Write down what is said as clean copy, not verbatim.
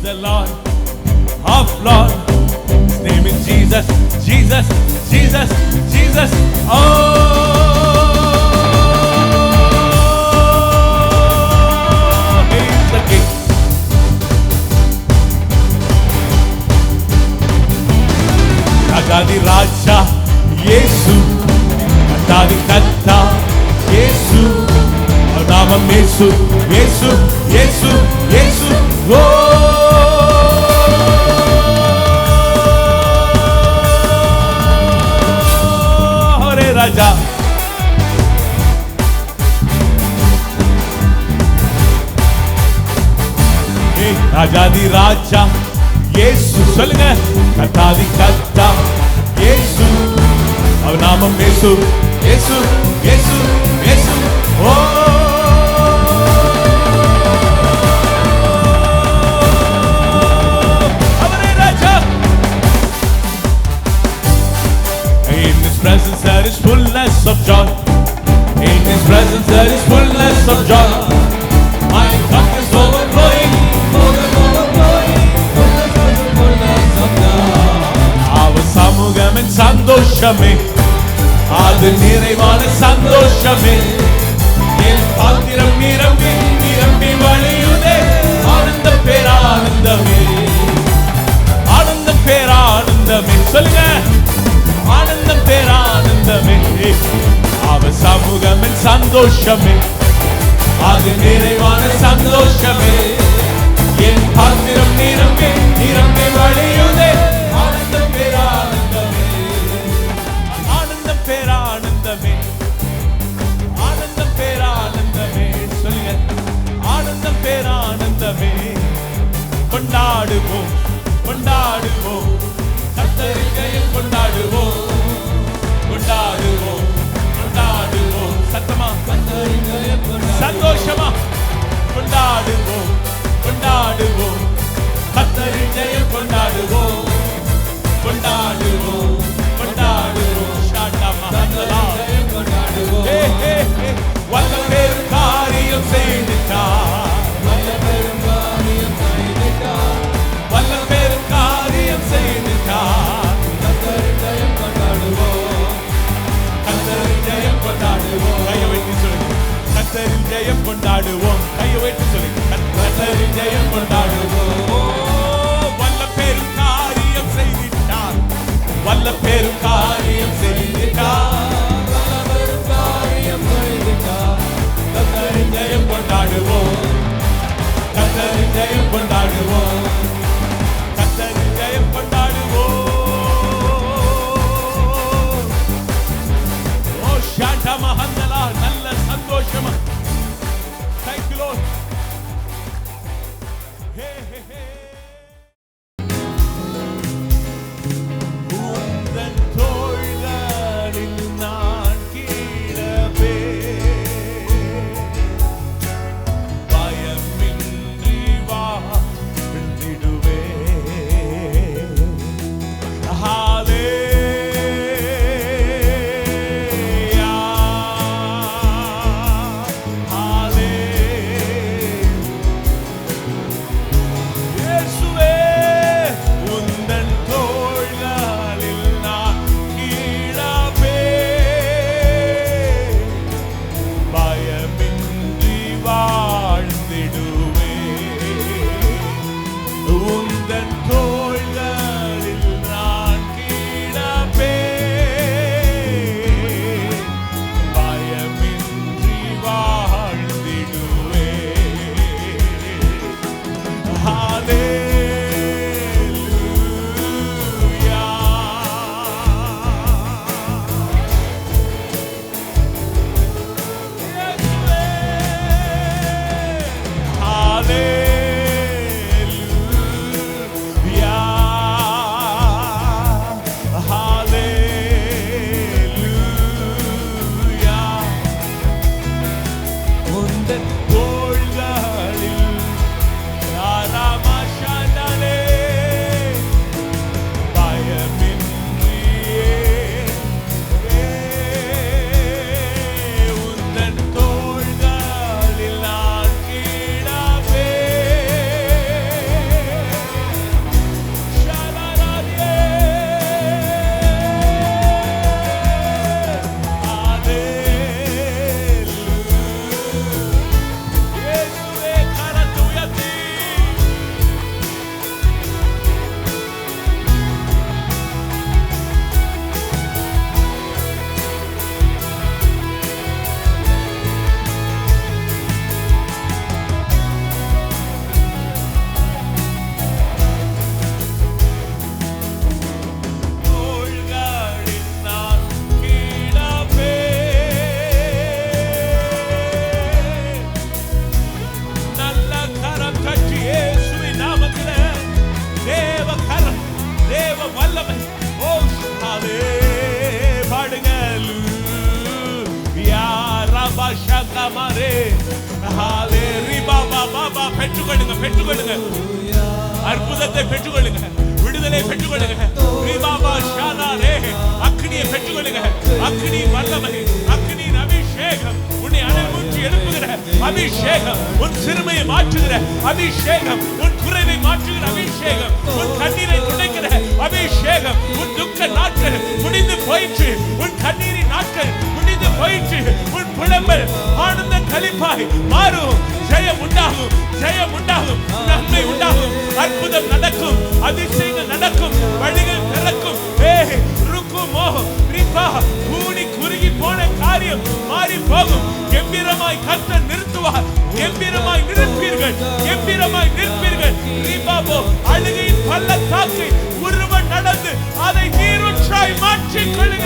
the Lord of Lord. His name is Jesus, Jesus, Jesus, Jesus. Oh, He's the King. Rajadi Raja Yesu, Katadi Katta Yesu, Namam Yesu, Yesu, Yesu, Yesu. Oh, Hare Raja. Hey, Rajadi Raja Yesu, சொல்லுங்க. Katadi Katta Yesu, Namam Yesu, Yesu, Yesu, Yesu. Oh, presence there is fullness of joy. In His presence there is fullness of joy. My cup is overflowing, overflowing, fullness of joy. Our samugam and sandoshame, adu niraivaana sandoshame. En paathiram nirambi nirambi valiyude, aanandam peranandame, aanandam peranandame. சொல்லுங்க, ஆனந்தம் பேரானந்தமே. அவர் சமூகமின் சந்தோஷமே, அது நிறைவான சந்தோஷமே. என் பாத்திரம் நிரம்பி நிரம்பி வழியுதே, ஆனந்தம் பேரானந்தமே, ஆனந்தம் பேரானந்தமே, ஆனந்தம் பேரானந்தமே. சொல்லுங்க, ஆனந்தம் பேரானந்தமே. கொண்டாடுவோம் கொண்டாடுவோம், கர்த்தரின் ஜெயம் கொண்டாடுவோம் கொண்டாடுவோம் கொண்டாடுவோம். சத்தமா, கர்த்தரின் ஜெயம் கொண்டாடுவோம். சந்தோஷமா கொண்டாடுவோம் கொண்டாடுவோம், கர்த்தரின் ஜெயம் கொண்டாடுவோம் கொண்டாடுவோம் கொண்டாடுவோம். ஷாட்டா மஹந்தலா கொண்டாடுவோம். ஹே ஹே ஹே, வல்ல பெரும் காரியம் செய்திட்டார், வல்ல பெரும் காரியம் செய்திட்டார், வல்ல பெரும் காரியம் செய்திட்டார். கர்த்தரின் ஜெயம் கொண்டாடுவோம், கர்த்தரின் ஜெயம் கொண்டாடுவோம். கையை வைத்து சொல்லுங்க, கர்த்தரின் ஜெயம் கொண்டாடுவோம். கையை வைத்து சொல்லுங்க, கர்த்தரின் ஜெயம் கொண்டாடுவோம். வல்ல பெரும் காரியம் செய்திட்டார், வல்ல பெரும் காரியம் செய்திட்டார், வல்ல பெரும் காரியம் செய்திட்டார். கர்த்தரின் ஜெயம் கொண்டாடுவோம், கர்த்தரின் ஜெயம் கொண்டாடுவோம், கர்த்தரின் ஜெயம் கொண்டாடுவோம். ஓ ஷாட்டா மஹந்தலா, நல்ல சந்தோஷமா. Thank you Lord. Hey hey hey. உந்தன் தோள்களில் நான் கீழவே, பெற்றுக்கொள்ளுங்க, அற்புதத்தை பெற்றுக்கொள்ளுங்க, விடுதலை பெற்றுக்கொள்ளுங்க. அக்னியை பெற்றுக்கொள்ளுங்க. அக்னி வல்லமை, அக்னியின் அபிஷேகம், உன்னை அனல்மூட்டி எழுப்புகிற அபிஷேகம், உன் சிறுமையை மாற்றுகிற அபிஷேகம், உன் குறைவை மாற்றுகிற அபிஷேகம், உன் கண்ணீரை துடைக்கிற அபிஷேகம். உன் துக்க நாட்கள் முடிந்து போயிற்று, உன் கண்ணீரின் நாட்கள் முடிந்து போயிற்று. உன் புலம்பல் ஆனந்த களிப்பாய் மாறும். ஜெயம் உண்டாகும், ஜெயம் உண்டாகும், நன்மை உண்டாகும், அற்புதம் நடக்கும், அதிசயங்கள் நடக்கும், வழிகள் திறக்கும். கூடி குறுகி போன காரியம் மாறி போகும். கம்பீரமாய் கர்த்தர் நிறுத்துவார். கம்பீரமாய் நிற்பீர்கள், கம்பீரமாய் நிற்பீர்கள். அழுகையின் பள்ளத்தாக்கை ஒருவன் நடந்து அதை நீரூற்றாய் மாற்றிக் கொள்ளுங்கள்.